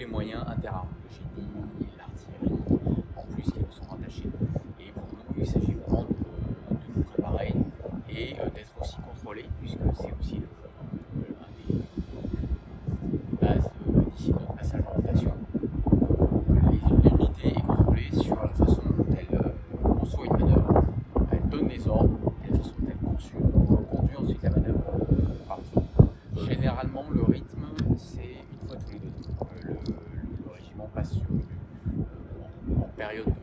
les moyens interarmes, le génie, l'artillerie, en plus qui nous sont rattachés. Et pour nous, il s'agit vraiment de nous préparer et d'être aussi contrôlés, puisque c'est aussi un des bases d'ici notre passage en rotation. L'unité est contrôlée sur la façon dont elle conçoit une manœuvre, elle donne les ordres, et la façon dont elle conduit ensuite la manœuvre par la suite. Généralement, le rythme, c'est une fois tous les 2 ans. Le régiment passe en période,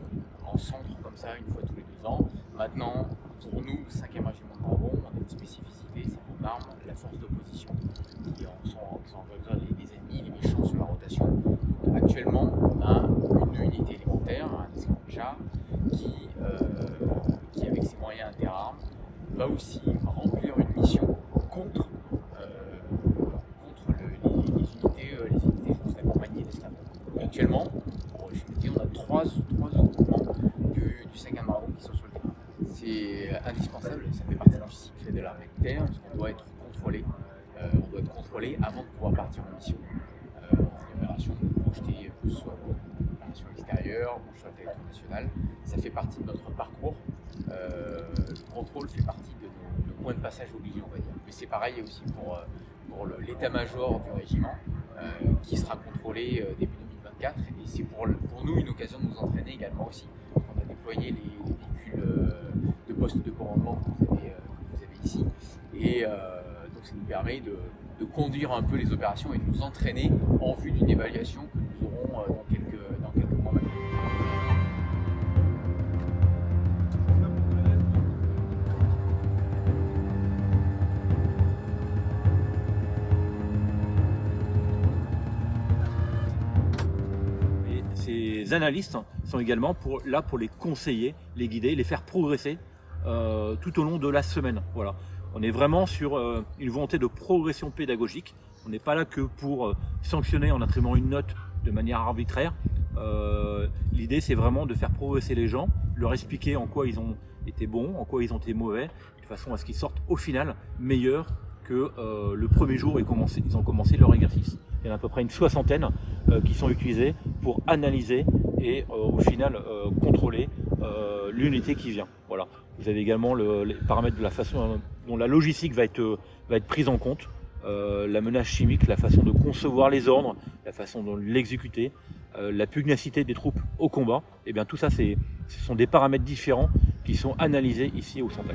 en centre comme ça, une fois tous les 2 ans. Maintenant, pour nous, le 5e régiment de Dragons, on a une spécificité, c'est qu'on arme la force d'opposition, qui sont les ennemis, les méchants sur la rotation. Donc, actuellement, on a une unité élémentaire, un escadron qui, avec ses moyens interarmes, va aussi remplir une mission contre les unités juste accompagnées d'escadrons. Actuellement, je vous dis, on a 3 groupements du 5e Dragon qui sont sur le terrain. C'est indispensable, ça fait partie du cycle de l'armée de terre, parce qu'on doit être contrôlé. On doit être contrôlé avant de pouvoir partir en mission. En opération projetée, que ce soit en opération extérieure ou sur le territoire national. Ça fait partie de notre parcours. Le contrôle fait partie de nos points de passage obligés, on va dire. Mais c'est pareil aussi pour l'état-major du régiment, qui sera contrôlé début 2024. Et c'est pour nous une occasion de nous entraîner également aussi. On a déployé les véhicules de poste de commandement que vous avez ici. Et donc ça nous permet de conduire un peu les opérations et de nous entraîner en vue d'une évaluation que nous aurons dans quelques mois maintenant. Ces analystes sont également là pour les conseiller, les guider, les faire progresser tout au long de la semaine. Voilà. On est vraiment sur une volonté de progression pédagogique. On n'est pas là que pour sanctionner en attribuant une note de manière arbitraire. L'idée, c'est vraiment de faire progresser les gens, leur expliquer en quoi ils ont été bons, en quoi ils ont été mauvais, de façon à ce qu'ils sortent au final meilleurs que le premier jour où ils ont commencé leur exercice. Il y en a à peu près une 60aine qui sont utilisés pour analyser et au final contrôler l'unité qui vient. Voilà. Vous avez également les paramètres de la façon dont la logistique va être prise en compte, la menace chimique, la façon de concevoir les ordres, la façon de l'exécuter, la pugnacité des troupes au combat. Et bien tout ça, ce sont des paramètres différents qui sont analysés ici au Centre.